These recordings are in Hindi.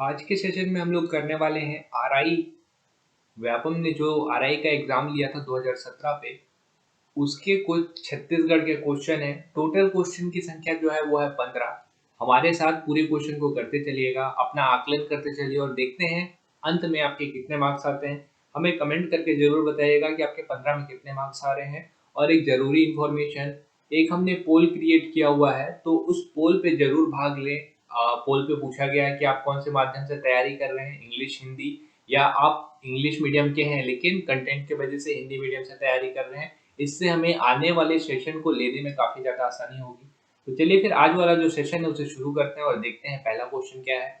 आज के सेशन में हम लोग करने वाले हैं आरआई। व्यापम ने जो आरआई का एग्जाम लिया था 2017 पे, उसके कुछ छत्तीसगढ़ के क्वेश्चन है। टोटल क्वेश्चन की संख्या जो है वो है 15। हमारे साथ पूरे क्वेश्चन को करते चलिएगा, अपना आकलन करते चलिए और देखते हैं अंत में आपके कितने मार्क्स आते हैं। हमें कमेंट करके जरूर बताइएगा कि आपके 15 में कितने मार्क्स आ रहे हैं। और एक जरूरी इंफॉर्मेशन, एक हमने पोल क्रिएट किया हुआ है, तो उस पोल पे जरूर भाग लें। पोल पे पूछा गया है कि आप कौन से माध्यम से तैयारी कर रहे हैं, इंग्लिश हिंदी, या आप इंग्लिश मीडियम के हैं लेकिन कंटेंट की वजह से हिंदी मीडियम से तैयारी कर रहे हैं। इससे हमें आने वाले सेशन को लेने में काफ़ी ज़्यादा आसानी होगी। तो चलिए फिर आज वाला जो सेशन है उसे शुरू करते हैं और देखते हैं पहला क्वेश्चन क्या है।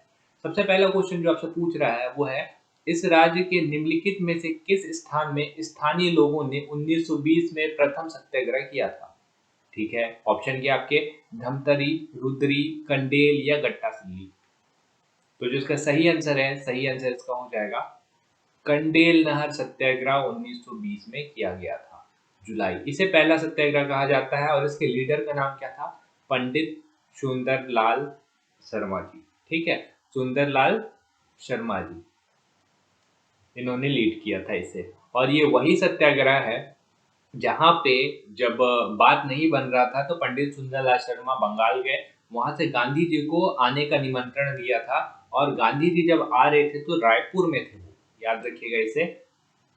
सबसे पहला क्वेश्चन जो आपसे पूछ रहा है वो है, इस राज्य के निम्नलिखित में से किस स्थान में स्थानीय लोगों ने 1920 में प्रथम सत्याग्रह किया था। ठीक है, ऑप्शन क्या आपके, धमतरी, रुद्री, कंडेल या गट्टासिल्ली। तो जो इसका सही आंसर है, सही आंसर इसका हो जाएगा कंडेल नहर सत्याग्रह 1920 में किया गया था, जुलाई। इसे पहला सत्याग्रह कहा जाता है और इसके लीडर का नाम क्या था, पंडित सुंदरलाल शर्मा जी। ठीक है, सुंदरलाल शर्मा जी, इन्होंने लीड किया था इसे। और ये वही सत्याग्रह है जहाँ पे जब बात नहीं बन रहा था तो पंडित सुंदरलाल शर्मा बंगाल गए, वहां से गांधी जी को आने का निमंत्रण दिया था। और गांधी जी जब आ रहे थे तो रायपुर में थे वो, याद रखिएगा इसे,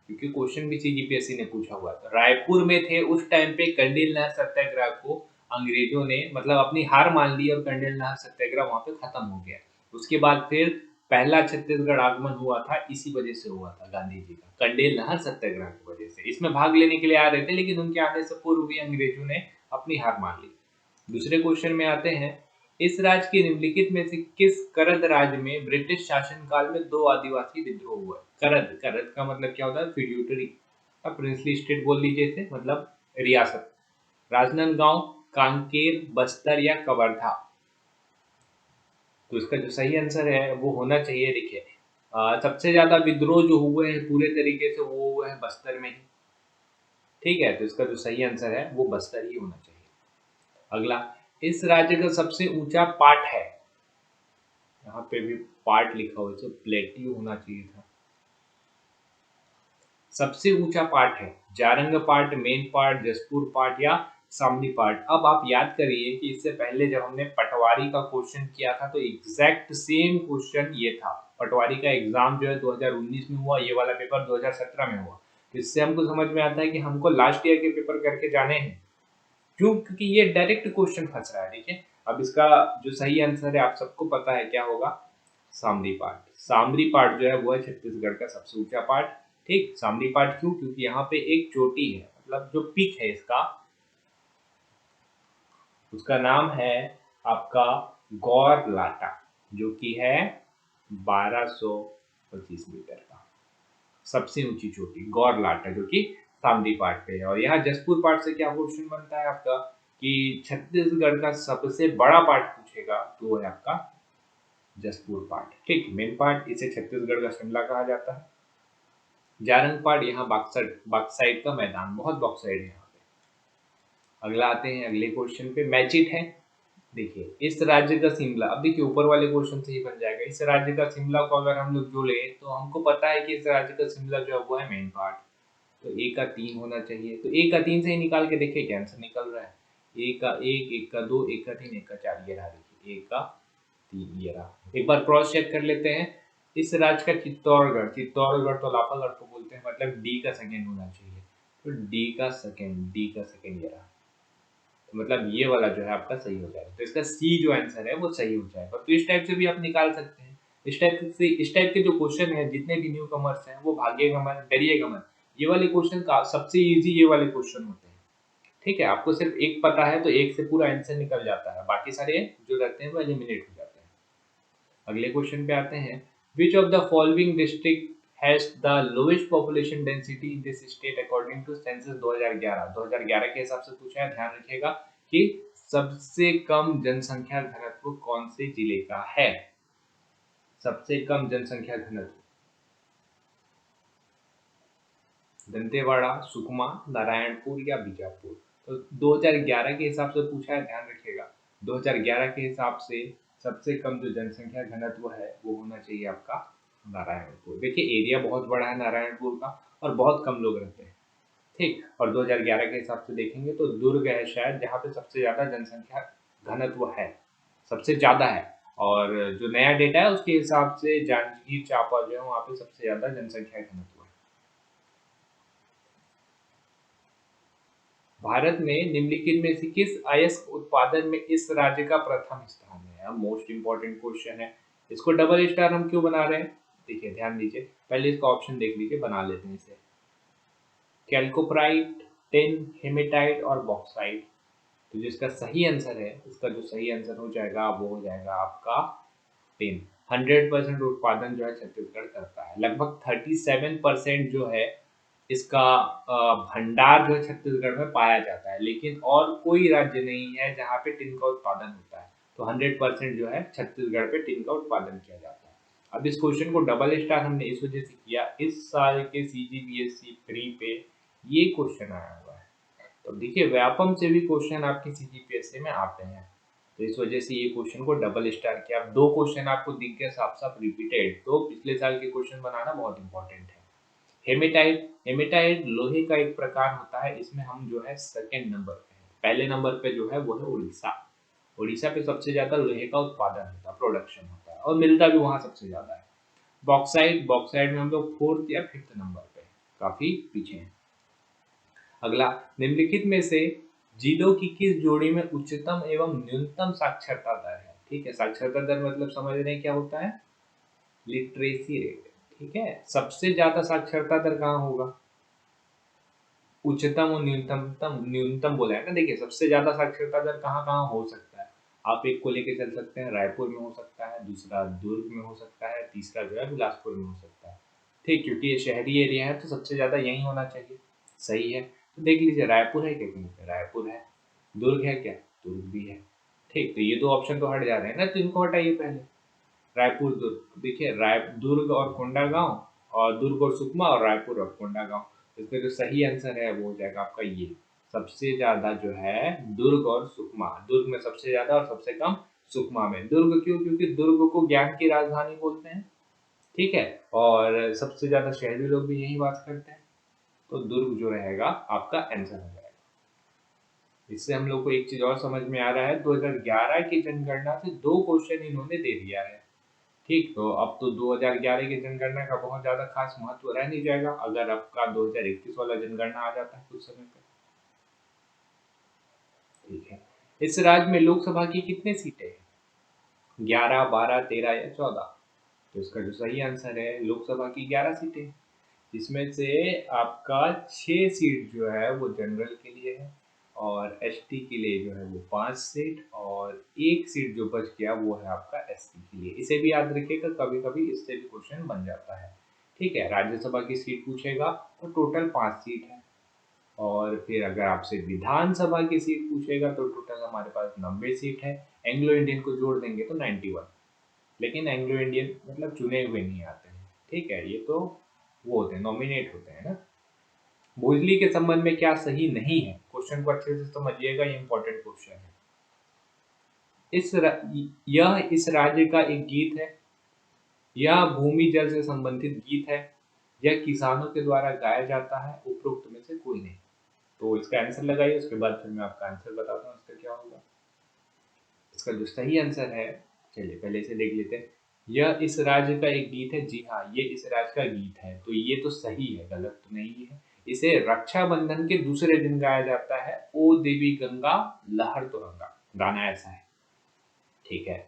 क्योंकि क्वेश्चन भी सीजीपीएससी ने पूछा हुआ था। रायपुर में थे उस टाइम पे। कंडेल नहर सत्याग्रह को अंग्रेजों ने मतलब अपनी हार मान ली और कंडेल नहर सत्याग्रह वहां पे खत्म हो गया। उसके बाद फिर पहला छत्तीसगढ़ आगमन हुआ था, इसी वजह से हुआ था गांधी जी का, कंडेल नहर सत्याग्रह की वजह से। इसमें भाग लेने के लिए आ रहे थे लेकिन उनके आने से पूर्व भी अंग्रेजों ने अपनी हार मान ली। दूसरे क्वेश्चन में आते हैं, इस राज्य के निम्नलिखित में से किस करद राज्य में ब्रिटिश शासनकाल में दो आदिवासी विद्रोह हुए। करद, करद का मतलब क्या होता है, फ्यूडिटरी। अब प्रिंसली स्टेट बोल लीजिए इसे, मतलब रियासत। राजनांदगांव, कांकेर, बस्तर या कवर्धा। तो इसका जो सही आंसर है वो होना चाहिए, देखिए, सबसे ज्यादा विद्रोह जो हुए हैं पूरे तरीके से वो हुए हैं बस्तर में ही। ठीक है, तो इसका जो सही आंसर है वो बस्तर ही होना चाहिए। अगला, इस राज्य का सबसे ऊंचा पाट है। यहाँ पे भी पार्ट लिखा हुआ है, तो प्लेट्यू होना चाहिए था। सबसे ऊंचा पार्ट है Jarang part, main part, Jaspur part या सामनी पार्ट। अब आप याद करिए कि इससे पहले जब हमने पटवारी का क्वेश्चन किया था तो एग्जैक्ट सेम क्वेश्चन ये था। पटवारी का एग्जाम जो है 2019 में हुआ, ये वाला पेपर 2017 में हुआ। तो इससे हमको समझ में आता है कि हमको लास्ट ईयर के पेपर करके जाने हैं। क्यों? क्योंकि ये डायरेक्ट क्वेश्चन फंस रहा है। देखिए, अब इसका जो सही आंसर है आप सबको पता है क्या होगा, सामरी पार्ट। सामरी पार्ट जो है वो है छत्तीसगढ़ का सबसे ऊंचा पार्ट। ठीक, सामरी पार्ट क्यों? क्योंकि यहाँ पे एक चोटी है, मतलब जो पीक है इसका, उसका नाम है आपका गौर लाटा, जो कि है 1225 मीटर का सबसे ऊंची चोटी गौर लाटा, जो कि सामरी पार्ट पे है। और यहाँ जसपुर पार्ट से क्या क्वेश्चन बनता है आपका कि छत्तीसगढ़ का सबसे बड़ा पार्ट पूछेगा तो वो है आपका जसपुर पार्ट। ठीक, मेन पार्ट, इसे छत्तीसगढ़ का शिमला कहा जाता है। जारंग पार्ट यहाँ बॉक्साइट का मैदान, बहुत बॉक्साइट है यहाँ पे। अगला आते हैं अगले क्वेश्चन पे, मैचिट है। देखिए, इस राज्य का शिमला, अब देखिए ऊपर वाले क्वेश्चन से ही बन जाएगा। इस राज्य का शिमला को अगर हम लोग जोड़े तो हमको पता है कि इस राज्य का शिमला जो है वो है मेन पार्ट। तो ए का 3 होना चाहिए। तो ए का 3 से ही निकाल के देखिए क्या आंसर निकल रहा है। ए का 1, एक का 2, एक का 3, एक का 4, ये रहा। देखिए ए का 3 ये रहा। एक बार क्रॉस चेक कर लेते हैं। इस राज्य का चित्तौड़गढ़, चित्तौड़गढ़ तो लाफागढ़ को बोलते हैं, मतलब डी का सेकेंड होना चाहिए। तो डी का सेकेंड, डी का सेकेंड ये रहा। तो मतलब ये वाला जो है आपका सही हो जाएगा। तो इसका सी जो आंसर है वो सही हो जाएगा। तो इस टाइप से भी आप निकाल सकते हैं। इस टाइप के जो क्वेश्चन है, जितने भी न्यू कमर्स हैं, वो भागिएगा मत, डरिएगा मत। ये वाले क्वेश्चन का सबसे इजी ये वाले क्वेश्चन होते हैं। ठीक है, आपको सिर्फ एक पता है तो एक से पूरा आंसर निकल जाता है, बाकी सारे जो रहते हैं वो एलिमिनेट हो जाते हैं। अगले क्वेश्चन पे आते हैं, which of the following district has the lowest population density in this state according to census 2011। 2011 के हिसाब से पूछा है, ध्यान रखिएगा कि सबसे कम जनसंख्या घनत्व कौन से जिले का है। सबसे कम जनसंख्या घनत्व, दंतेवाड़ा, सुकमा, नारायणपुर या बीजापुर। तो 2011 के हिसाब से पूछा है, ध्यान रखिएगा। 2011 के हिसाब से सबसे कम जो जनसंख्या घनत्व है वो होना चाहिए आपका नारायणपुर। देखिए एरिया बहुत बड़ा है नारायणपुर का और बहुत कम लोग रहते हैं, ठीक। और 2011 के हिसाब से देखेंगे तो दुर्ग है शायद जहाँ पे सबसे ज़्यादा जनसंख्या घनत्व है, सबसे ज़्यादा है। और जो नया डेटा है उसके हिसाब से जांजगीर चांपा जो है वहाँ पे सबसे ज़्यादा जनसंख्या घनत्व है। भारत में निम्नलिखित में से किस अयस्क उत्पादन में इस राज्य का प्रथम स्थान है? मोस्ट इंपॉर्टेंट क्वेश्चन है। इसको डबल स्टार हम क्यों बना रहे हैं? देखिए ध्यान दीजिए, पहले इसका ऑप्शन देख लीजिए, बना लेते हैं इसे। कैल्कोप्राइट, टिन, हेमेटाइट और बॉक्साइट। तो जिसका सही आंसर है, इसका जो सही आंसर हो जाएगा वो हो जाएगा आपका टिन। 100% उत्पादन जो है छत्तीसगढ़ करता है। लगभग 37% जो है इसका भंडार जो है छत्तीसगढ़ में पाया जाता है, लेकिन और कोई राज्य नहीं है जहाँ पे टिन का उत्पादन होता है। तो 100% जो है छत्तीसगढ़ पे टिन का उत्पादन किया जाता है। अब इस क्वेश्चन को डबल स्टार हमने इस वजह से किया, इस साल के CGPSC प्री पे ये क्वेश्चन आया हुआ है। तो देखिए व्यापम से भी क्वेश्चन आपके CGPSC में आते हैं, तो इस वजह से ये क्वेश्चन को डबल स्टार किया। अब दो क्वेश्चन आपको दिख गए साफ साफ रिपीटेड, तो पिछले साल के क्वेश्चन बनाना बहुत इंपॉर्टेंट है। हेमेटाइट, हेमेटाइट लोहे का एक प्रकार होता है, इसमें हम जो है सेकंड नंबर पे है। पहले नंबर पे जो है वो है उड़ीसा। उड़ीसा पे सबसे ज्यादा लोहे का उत्पादन होता है, प्रोडक्शन होता है, और मिलता भी वहां सबसे ज्यादा है। बॉक्साइट, बॉक्साइट में हम लोग फोर्थ या फिफ्थ नंबर पे, काफी पीछे हैं। अगला, निम्नलिखित में से जिलों की किस जोड़ी में उच्चतम एवं न्यूनतम साक्षरता दर है? ठीक है, साक्षरता दर मतलब समझ रहे हैं क्या होता है? Literacy rate. ठीक है, सबसे ज्यादा साक्षरता दर कहाँ होगा? उच्चतम और न्यूनतम, न्यूनतम बोला है ना। देखिए सबसे ज्यादा साक्षरता दर कहाँ कहाँ हो सकता है, आप एक को लेके चल सकते हैं, रायपुर में हो सकता है, दूसरा दुर्ग में हो सकता है, तीसरा जो है बिलासपुर में हो सकता है। ठीक, क्योंकि ये शहरी एरिया है तो सबसे ज्यादा यही होना चाहिए। सही है, तो देख लीजिए रायपुर है क्या? कहीं पे रायपुर है। दुर्ग है क्या? दुर्ग भी है। ठीक, तो ये दो ऑप्शन तो हट जा रहे हैं ना, तो इनको हटाइए पहले। रायपुर दुर्ग, देखिए राय दुर्ग और कोंडागांव, और दुर्ग और सुकमा, और रायपुर और कोंडागांव। इसका जो सही आंसर है वो हो जाएगा आपका ये, सबसे ज्यादा जो है दुर्ग और सुकमा। दुर्ग में सबसे ज्यादा और सबसे कम सुकमा में। दुर्ग क्यों? क्योंकि दुर्ग को ज्ञान की राजधानी बोलते हैं, ठीक है, और सबसे ज्यादा शहरी लोग भी यही बात करते हैं, तो दुर्ग जो रहेगा आपका आंसर हो जाएगा। इससे हम लोग को एक चीज और समझ में आ रहा है, 2011 की जनगणना से दो क्वेश्चन इन्होंने दे दिया है। ठीक, तो अब तो 2011 की जनगणना का बहुत ज्यादा खास महत्व रह नहीं जाएगा अगर आपका 2021 वाला जनगणना आ जाता है कुछ समय पे। ठीक है, इस राज्य में लोकसभा की कितने सीटें हैं? 11, 12, 13 या 14? तो इसका जो सही आंसर है लोकसभा की 11 सीटें, जिसमें से आपका 6 सीट जो है वो जनरल के लिए है, और एसटी के लिए जो है वो 5 सीट, और एक सीट जो बच गया वो है आपका एससी के लिए। इसे भी याद रखिएगा, कभी कभी इससे भी क्वेश्चन बन जाता है। ठीक है, राज्यसभा की सीट पूछेगा तो टोटल 5 सीट है, और फिर अगर आपसे विधानसभा की सीट पूछेगा तो टोटल हमारे पास 90 सीट है। एंग्लो इंडियन को जोड़ देंगे तो 91, लेकिन एंग्लो इंडियन मतलब चुने हुए नहीं आते हैं। ठीक है, ये तो वो होते हैं, नॉमिनेट होते हैं ना। भोजली के संबंध में क्या सही नहीं है? क्वेश्चन को अच्छे से समझिएगा, ये इंपॉर्टेंट क्वेश्चन है। यह इस राज्य का एक गीत है, यह भूमि जल से संबंधित गीत है, यह किसानों के द्वारा गाया जाता है, उपरोक्त में से कोई नहीं। तो इसका आंसर लगाइए, उसके बाद फिर मैं आपका आंसर बताता हूँ इसका क्या होगा। इसका जो सही आंसर है, चलिए पहले इसे देख लेते हैं। यह इस राज्य का एक गीत है, जी हाँ ये इस राज्य का गीत है, तो ये तो सही है, गलत तो नहीं है। इसे रक्षाबंधन के दूसरे दिन गाया जाता है, ओ देवी गंगा लहर तुरंगा, गाना ऐसा है। ठीक है,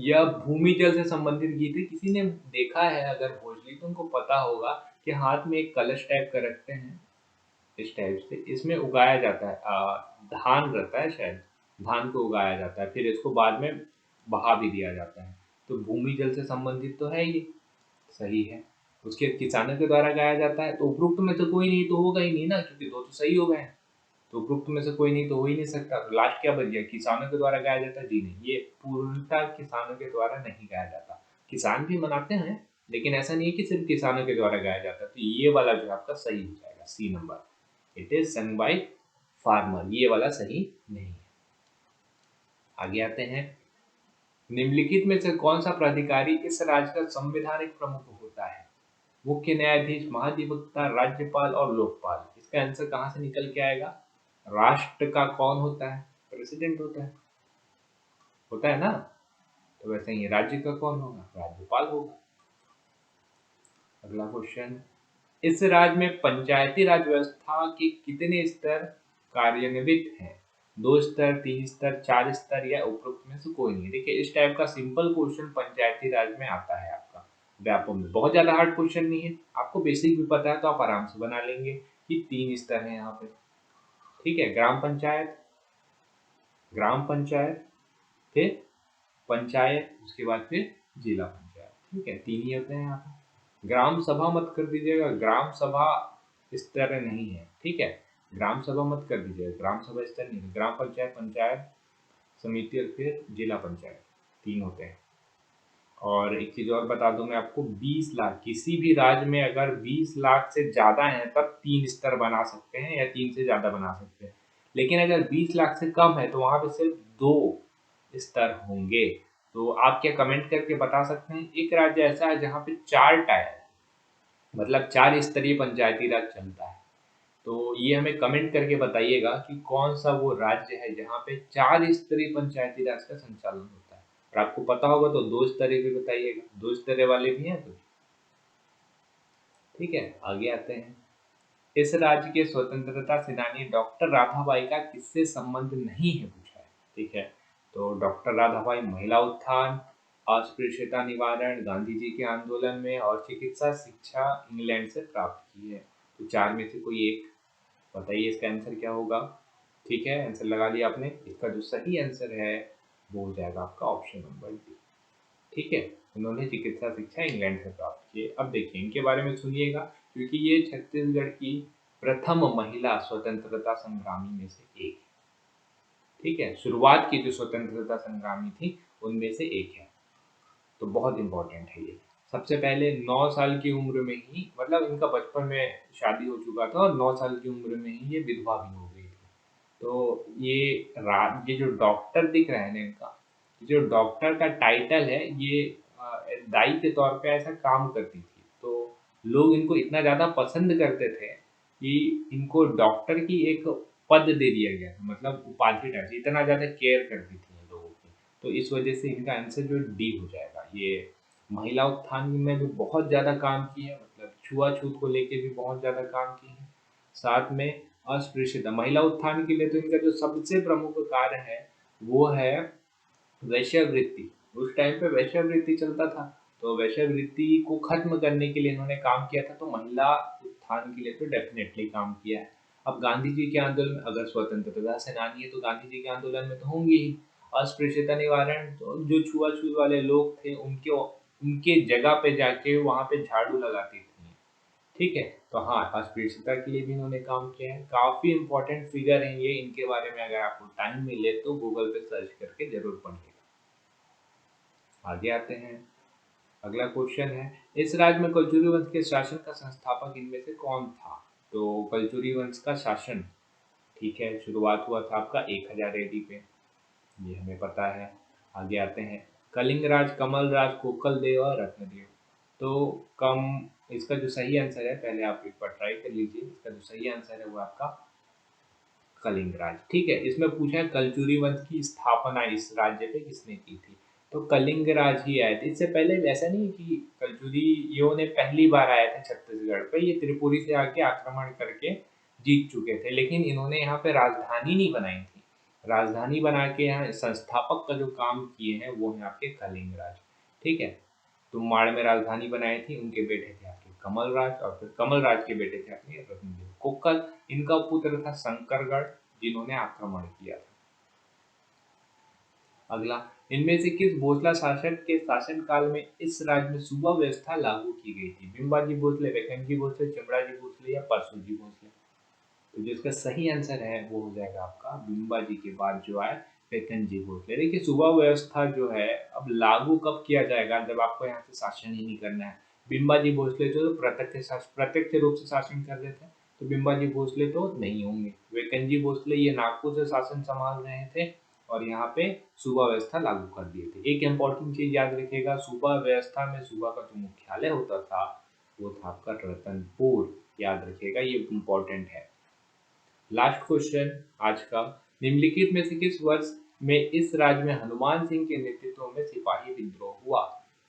यह भूमि जल से संबंधित गीत है। किसी ने देखा है अगर भोजली तो उनको पता होगा कि हाथ में एक कलश टाइप का रखते हैं, इस टाइप से इसमें उगाया जाता है, धान रहता है शायद, धान को उगाया जाता है, फिर इसको बाद में बहा भी दिया जाता है। तो भूमि जल से संबंधित तो है ये, सही है। उसके किसानों के द्वारा गाया जाता है, तो उपरोक्त में तो कोई नहीं तो होगा ही नहीं ना, क्योंकि दो तो सही हो गए हैं, तो उपरोक्त में से कोई नहीं तो हो ही नहीं सकता। तो लास्ट क्या बच गया? किसानों के द्वारा गाया जाता है, जी नहीं, ये पूर्णतः किसानों के द्वारा नहीं गाया जाता। किसान भी मनाते हैं, लेकिन ऐसा नहीं है कि सिर्फ किसानों के द्वारा गाया जाता है। तो ये वाला जो है आपका सही हो जाएगा, C number, it is sung by farmer, ये वाला सही नहीं है। आगे आते हैं, निम्नलिखित में से कौन सा प्राधिकारी इस राज्य का संवैधानिक प्रमुख होता है? मुख्य न्यायाधीश, महाधिवक्ता, राज्यपाल और लोकपाल। इसका आंसर कहाँ से निकल के आएगा? राष्ट्र का कौन होता है? प्रेसिडेंट होता है ना। तो वैसे ही राज्य का कौन होगा? राज्यपाल होगा। अगला क्वेश्चन, इस राज्य में पंचायती राज व्यवस्था के कितने स्तर कार्यान्वित हैं? 2 स्तर, 3 स्तर, 4 स्तर या उपरोक्त में से कोई नहीं। देखिए इस टाइप का सिंपल क्वेश्चन पंचायती राज में आता है आपका व्यापम में। बहुत ज्यादा हार्ड क्वेश्चन नहीं है, आपको बेसिक भी पता है तो आप आराम से बना लेंगे कि 3 स्तर है यहाँ पे। ठीक है, ग्राम पंचायत, फिर पंचायत, उसके बाद फिर जिला पंचायत। ठीक है, 3 ही होते हैं यहाँ पे। ग्राम सभा मत कर दीजिएगा, ग्राम सभा इस तरह नहीं है। ठीक है, ग्राम सभा मत कर दीजिएगा, ग्राम सभा इस तरह नहीं है। ग्राम पंचायत, पंचायत समिति और फिर जिला पंचायत, 3 होते हैं। और एक चीज और बता दूं मैं आपको, 20 लाख, किसी भी राज्य में अगर 20 लाख से ज्यादा है तब 3 स्तर बना सकते हैं या 3 से ज्यादा बना सकते हैं। लेकिन अगर 20 लाख से कम है तो वहां पे सिर्फ 2 स्तर होंगे। तो आप क्या कमेंट करके बता सकते हैं, एक राज्य ऐसा है जहाँ पे 4 टायर, मतलब 4 स्तरीय पंचायती राज चलता है। तो ये हमें कमेंट करके बताइएगा कि कौन सा वो राज्य है जहाँ पे 4 स्तरीय पंचायती राज का संचालन होता है। और आपको पता होगा तो 2 स्तरीय भी बताइएगा, 2 स्तरीय वाले भी हैं कुछ। ठीक है, आगे आते हैं। इस राज्य के स्वतंत्रता सेनानी डॉक्टर राधाबाई का किससे संबंध नहीं है, पूछा है। ठीक है, तो डॉक्टर राधाबाई महिला उत्थान, अस्पृश्यता निवारण, गांधी जी के आंदोलन में और चिकित्सा शिक्षा इंग्लैंड से प्राप्त की है। तो 4 में से कोई एक बताइए, इसका आंसर क्या होगा। ठीक है, आंसर लगा लिया आपने। इसका जो सही आंसर है वो हो जाएगा आपका ऑप्शन नंबर डी। ठीक है, उन्होंने चिकित्सा शिक्षा इंग्लैंड से प्राप्त की है। अब देखिए इनके बारे में सुनिएगा, क्योंकि ये छत्तीसगढ़ की प्रथम महिला स्वतंत्रता संग्रामी में से एक है। ठीक है, शुरुआत की जो स्वतंत्रता संग्रामी थी उनमें से एक है। तो बहुत इंपॉर्टेंट है ये। सबसे पहले 9 साल की उम्र में ही, मतलब इनका बचपन में शादी हो चुका था और 9 साल की उम्र में ही ये विधवा भी हो गई थी। तो ये जो डॉक्टर दिख रहा है ना इनका, जो डॉक्टर का टाइटल है, ये दाई के तौर पे ऐसा काम करती थी। तो लोग इनको इतना ज़्यादा पसंद करते थे कि इनको डॉक्टर की एक पद दे दिया गया था, मतलब उपाधि टाइप से, इतना ज़्यादा केयर करती थी इन लोगों की। तो इस वजह से इनका आंसर जो डी हो जाएगा। ये महिला उत्थान में भी बहुत ज़्यादा काम की है, मतलब छुआछूत को लेके भी बहुत ज़्यादा काम की है। साथ में अस्पृश्यता, महिला उत्थान के लिए तो इनका जो सबसे प्रमुख कार्य है वो है वैश्यावृत्ति। उस टाइम पे वैश्यावृत्ति चलता था, तो वैश्यावृत्ति को खत्म करने के लिए इन्होंने काम किया था। तो महिला उत्थान के लिए तो डेफिनेटली काम किया है। अब गांधी जी के आंदोलन, अगर स्वतंत्रता सेनानी है तो गांधी जी के आंदोलन में तो होंगे ही। अस्पृश्यता निवारण, तो जो छुआछूत वाले लोग थे उनके उनके जगह पे जाके वहां पे झाड़ू लगाती थी। ठीक है, तो हाँ, अस्पृश्यता के लिए भी इन्होंने काम किया है। काफी इंपॉर्टेंट फिगर है ये, इनके बारे में अगर आपको टाइम मिले तो गूगल पे सर्च करके जरूर पढ़िएगा। आगे आते हैं। अगला क्वेश्चन है, इस राज्य में कलचुरी वंश के शासन का संस्थापक इनमें से कौन था? तो कलचुरी वंश का शासन, ठीक है, शुरुआत हुआ था आपका 1000 एडी पे, ये हमें पता है। आगे आते हैं। कलिंग राज, कमल राज, कोकल देव और रत्नदेव। तो कम इसका जो सही आंसर है, पहले आप एक बार ट्राई कर लीजिए। इसका जो सही आंसर है वो आपका कलिंग राज। ठीक है, इसमें पूछा है कलचुरी वंश की स्थापना इस राज्य पे किसने की थी? तो कलिंग राज ही आए थे। इससे पहले ऐसा नहीं कि कलचुरियों ने पहली बार आए थे छत्तीसगढ़ पे, ये त्रिपुरी से आके आक्रमण करके जीत चुके थे, लेकिन इन्होंने यहाँ पे राजधानी नहीं बनाई थी। राजधानी बना के यहाँ संस्थापक का जो काम किए हैं वो है आपके कलिंग राज। ठीक है, तुमाड़ में राजधानी बनाई थी, उनके बेटे थे आपके कमल राज, और फिर कमल राज के बेटे थे अपने रत्नदेव। कोकल इनका पुत्र था शंकरगढ़, जिन्होंने आक्रमण किया था। अगला, इनमें से किस भोसला शासक के शासनकाल में इस राज्य में सूबा व्यवस्था लागू की गई थी? बिम्बाजी भोसले, वेकनजी भोसले, चमड़ाजी भोसले या परसुजी भोसले? तो जिसका सही आंसर है वो हो जाएगा आपका बिम्बाजी के बाद जो आए वेकनजी भोसले। देखिए सूबा व्यवस्था जो है अब लागू कब किया जाएगा, जब आपको यहाँ से शासन ही नहीं करना है। बिम्बाजी भोसले जो प्रत्यक्ष रूप से शासन कर रहे थे, तो बिम्बाजी भोसले तो नहीं होंगे। वेकनजी भोसले ये नागपुर से शासन संभाल रहे थे, और यहाँ पे सूबा व्यवस्था लागू कर दिए थे। एक इम्पोर्टेंट चीज याद रखिएगा, सूबा व्यवस्था में सूबा का जो मुख्यालय होता था वो था आपका रतनपुर, याद रखिएगा, ये इम्पोर्टेंट है। लास्ट क्वेश्चन आज का, निम्नलिखित में से किस वर्ष में इस राज्य में हनुमान सिंह के नेतृत्व में सिपाही विद्रोह हुआ?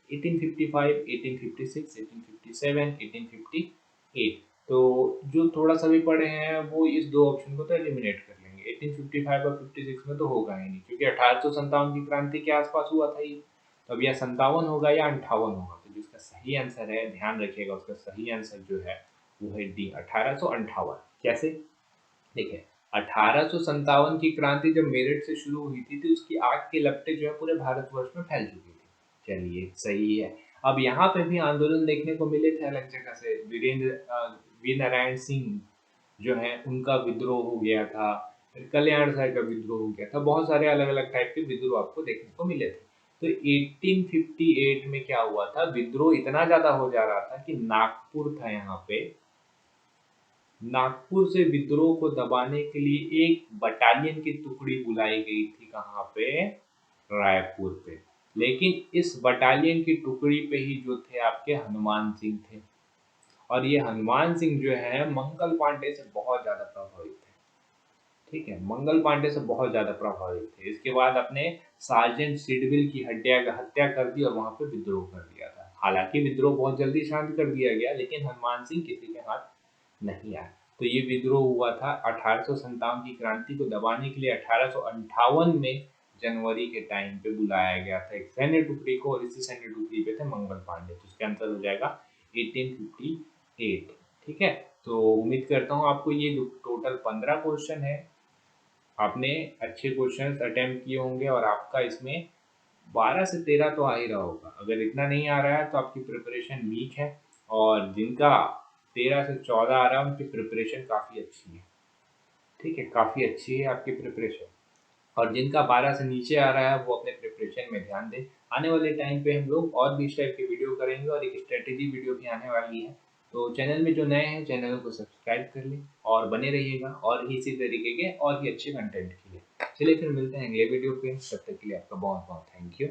1855, 1856, 1857, 1858। तो जो थोड़ा सा भी पढ़े हैं वो इस दो ऑप्शन को तो एलिमिनेट कर लेंगे। 1855 और 56 में तो होगा ही नहीं, क्योंकि 1857 की क्रांति के आसपास हुआ था ये। तो अब या 57 होगा या 58 होगा। तो जिसका सही आंसर है, ध्यान रखिएगा, उसका सही आंसर जो है वो है डी, 1858। कैसे? देखिए, 1857 की क्रांति जब मेरठ से शुरू हुई थी तो उसकी आग की लपटें जो है पूरे भारतवर्ष में फैल चुकी थी। चलिए, सही है। अब यहाँ पे भी आंदोलन देखने को मिले थे अलग जगह से। वीर नारायण सिंह जो है उनका विद्रोह हो गया था, फिर कल्याण साय का विद्रोह हो गया था, बहुत सारे अलग अलग टाइप के विद्रोह आपको देखने को मिले थे। तो 1858 में क्या हुआ था, विद्रोह इतना ज्यादा हो जा रहा था कि नागपुर था, यहाँ पे नागपुर से विद्रोह को दबाने के लिए एक बटालियन की टुकड़ी बुलाई गई थी, कहाँ पे? रायपुर पे। लेकिन इस बटालियन की टुकड़ी पे ही जो थे आपके हनुमान सिंह थे, और ये हनुमान सिंह जो है मंगल पांडे से बहुत ज्यादा प्रभावित थे। ठीक है, मंगल पांडे से बहुत ज्यादा प्रभावित थे। इसके बाद अपने सार्जेंट सिडविल की हत्या कर दी और वहां पे विद्रोह कर दिया था। हालांकि विद्रोह बहुत जल्दी शांत कर दिया गया, लेकिन हनुमान सिंह किसी के हाथ नहीं आया। तो ये विद्रोह हुआ था 1857 की क्रांति को दबाने के लिए। 1858 में जनवरी के टाइम पे बुलाया गया था एक सैन्य टुकड़ी को, और इसी सैन्य टुकड़ी पे थे मंगल पांडे। तो इसका आंसर हो जाएगा 1858। ठीक है, तो उम्मीद करता हूँ आपको ये जो टोटल 15 क्वेश्चन है, आपने अच्छे क्वेश्चन अटेम्प्ट किए होंगे, और आपका इसमें 12 से 13 तो आ ही रहा होगा। अगर इतना नहीं आ रहा है तो आपकी प्रिपरेशन वीक है, और जिनका 13 से 14 आ रहा है उनकी प्रिपरेशन काफ़ी अच्छी है। ठीक है, काफ़ी अच्छी है आपकी प्रिपरेशन। और जिनका 12 से नीचे आ रहा है वो अपने प्रिपरेशन में ध्यान दें। आने वाले टाइम पे हम लोग और भी इस टाइप के वीडियो करेंगे, और एक स्ट्रेटेजी वीडियो भी आने वाली है। तो चैनल में जो नए हैं चैनल को सब्सक्राइब कर लें और बने रहिएगा, और इसी तरीके के और भी अच्छे कंटेंट के लिए। चलिए फिर मिलते हैं अगले वीडियो पे, तब तक के लिए आपका बहुत बहुत थैंक यू।